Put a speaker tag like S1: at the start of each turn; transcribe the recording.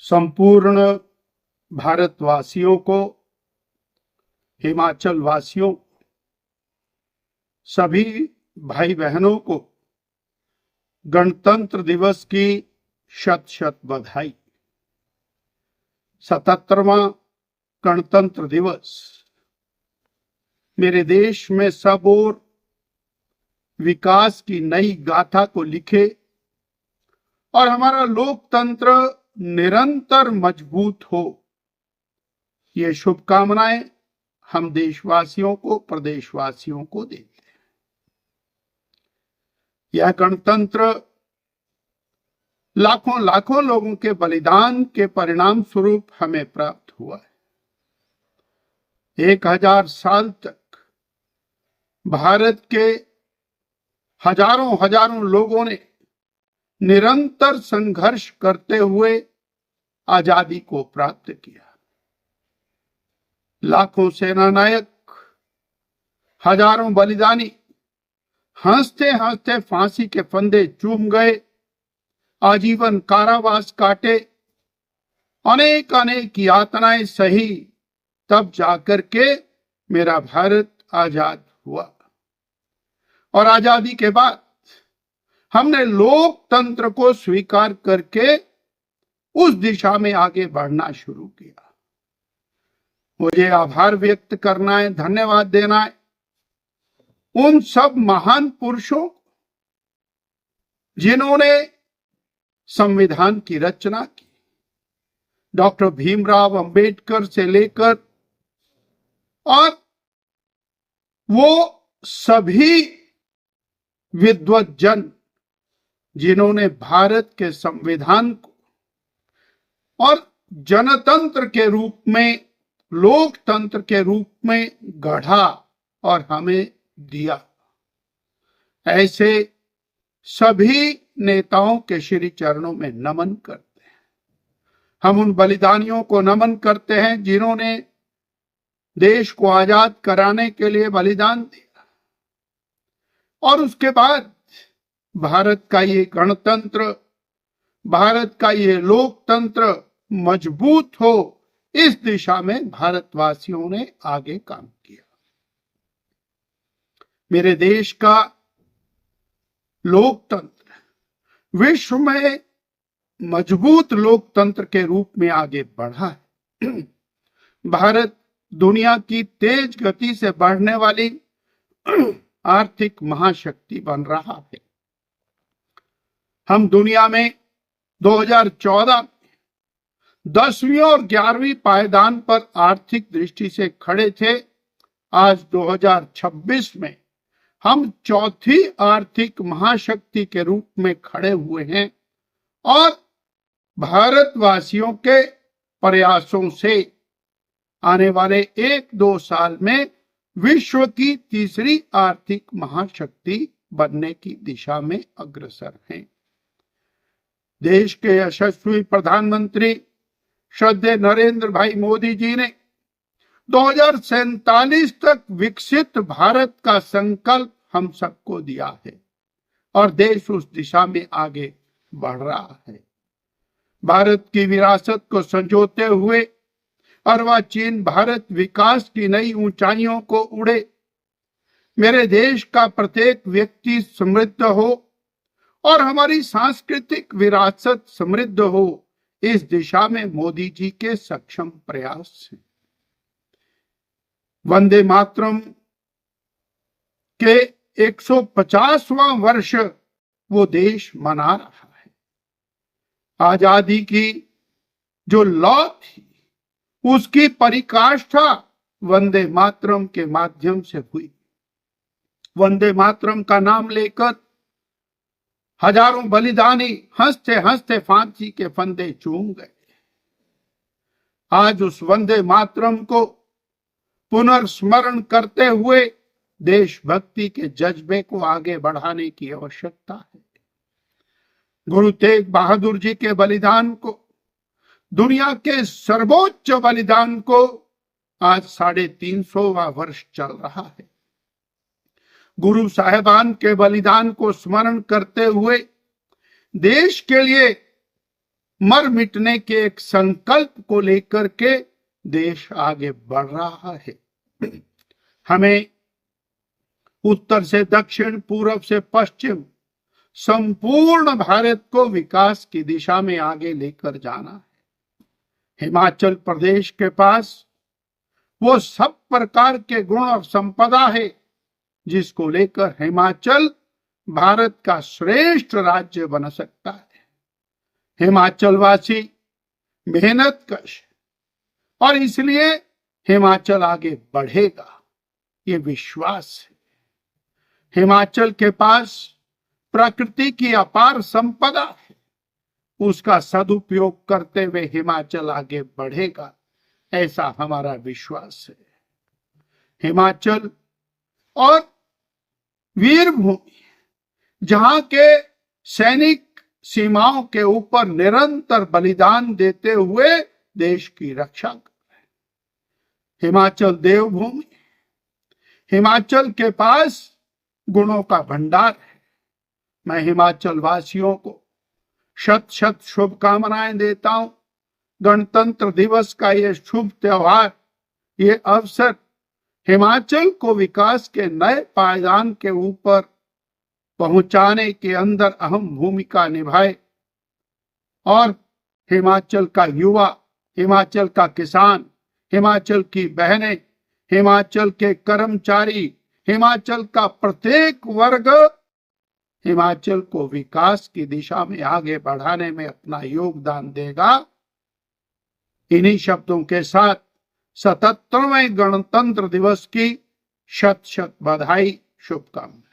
S1: संपूर्ण भारतवासियों को, हिमाचल वासियों, सभी भाई बहनों को गणतंत्र दिवस की शत शत बधाई। 77वां गणतंत्र दिवस मेरे देश में सब ओर विकास की नई गाथा को लिखे और हमारा लोकतंत्र निरंतर मजबूत हो, ये शुभकामनाएं हम देशवासियों को, प्रदेशवासियों को देते हैं। यह गणतंत्र लाखों लाखों लोगों के बलिदान के परिणाम स्वरूप हमें प्राप्त हुआ है। 1000 साल तक भारत के हजारों हजारों लोगों ने निरंतर संघर्ष करते हुए आजादी को प्राप्त किया। लाखों सेना नायक, हजारों बलिदानी हंसते हंसते फांसी के फंदे चूम गए, आजीवन कारावास काटे, अनेक अनेक यातनाएं सही, तब जाकर के मेरा भारत आजाद हुआ। और आजादी के बाद हमने लोकतंत्र को स्वीकार करके उस दिशा में आगे बढ़ना शुरू किया। मुझे आभार व्यक्त करना है, धन्यवाद देना है उन सब महान पुरुषों को जिन्होंने संविधान की रचना की। डॉक्टर भीमराव अंबेडकर से लेकर और वो सभी विद्वत जन जिन्होंने भारत के संविधान को और जनतंत्र के रूप में, लोकतंत्र के रूप में गढ़ा और हमें दिया। ऐसे सभी नेताओं के श्री चरणों में नमन करते हैं। हम उन बलिदानियों को नमन करते हैं जिन्होंने देश को आजाद कराने के लिए बलिदान दिया। और उसके बाद भारत का ये गणतंत्र, भारत का ये लोकतंत्र मजबूत हो, इस दिशा में भारतवासियों ने आगे काम किया। मेरे देश का लोकतंत्र विश्व में मजबूत लोकतंत्र के रूप में आगे बढ़ा है। भारत दुनिया की तेज गति से बढ़ने वाली आर्थिक महाशक्ति बन रहा है। हम दुनिया में 2014 में 10वीं और 11वीं पायदान पर आर्थिक दृष्टि से खड़े थे। आज 2026 में हम चौथी आर्थिक महाशक्ति के रूप में खड़े हुए हैं और भारतवासियों के प्रयासों से आने वाले 1-2 साल में विश्व की तीसरी आर्थिक महाशक्ति बनने की दिशा में अग्रसर हैं। देश के यशस्वी प्रधानमंत्री श्रद्धेय नरेंद्र भाई मोदी जी ने 2047 तक विकसित भारत का संकल्प हम सबको दिया है और देश उस दिशा में आगे बढ़ रहा है। भारत की विरासत को संजोते हुए अर्वाचीन भारत विकास की नई ऊंचाइयों को उड़े। मेरे देश का प्रत्येक व्यक्ति समृद्ध हो और हमारी सांस्कृतिक विरासत समृद्ध हो, इस दिशा में मोदी जी के सक्षम प्रयास हैं। वंदे मातरम के 150वां वर्ष वो देश मना रहा है। आजादी की जो लौ थी उसकी परिकाष्ठा वंदे मातरम के माध्यम से हुई। वंदे मातरम का नाम लेकर हजारों बलिदानी हंसते हंसते फांसी के फंदे चूम गए। आज उस वंदे मातरम को पुनर्स्मरण करते हुए देशभक्ति के जज्बे को आगे बढ़ाने की आवश्यकता है। गुरु तेग बहादुर जी के बलिदान को, दुनिया के सर्वोच्च बलिदान को आज 350वां वर्ष चल रहा है। गुरु साहिबान के बलिदान को स्मरण करते हुए देश के लिए मर मिटने के एक संकल्प को लेकर के देश आगे बढ़ रहा है। हमें उत्तर से दक्षिण, पूर्व से पश्चिम, संपूर्ण भारत को विकास की दिशा में आगे लेकर जाना है। हिमाचल प्रदेश के पास वो सब प्रकार के गुण और संपदा है जिसको लेकर हिमाचल भारत का श्रेष्ठ राज्य बन सकता है। हिमाचल वासी मेहनत कश और इसलिए हिमाचल आगे बढ़ेगा, ये विश्वास है। हिमाचल के पास प्रकृति की अपार संपदा है, उसका सदुपयोग करते हुए हिमाचल आगे बढ़ेगा, ऐसा हमारा विश्वास है। हिमाचल और वीरभूमि, जहां के सैनिक सीमाओं के ऊपर निरंतर बलिदान देते हुए देश की रक्षा कर रहे हैं। हिमाचल देवभूमि, हिमाचल के पास गुणों का भंडार है। मैं हिमाचल वासियों को शत शत शुभकामनाएं देता हूं। गणतंत्र दिवस का ये शुभ त्योहार, ये अवसर हिमाचल को विकास के नए पायदान के ऊपर पहुंचाने के अंदर अहम भूमिका निभाए और हिमाचल का युवा, हिमाचल का किसान, हिमाचल की बहनें, हिमाचल के कर्मचारी, हिमाचल का प्रत्येक वर्ग हिमाचल को विकास की दिशा में आगे बढ़ाने में अपना योगदान देगा। इन्हीं शब्दों के साथ 77वें गणतंत्र दिवस की शत शत बधाई, शुभकामनाएं।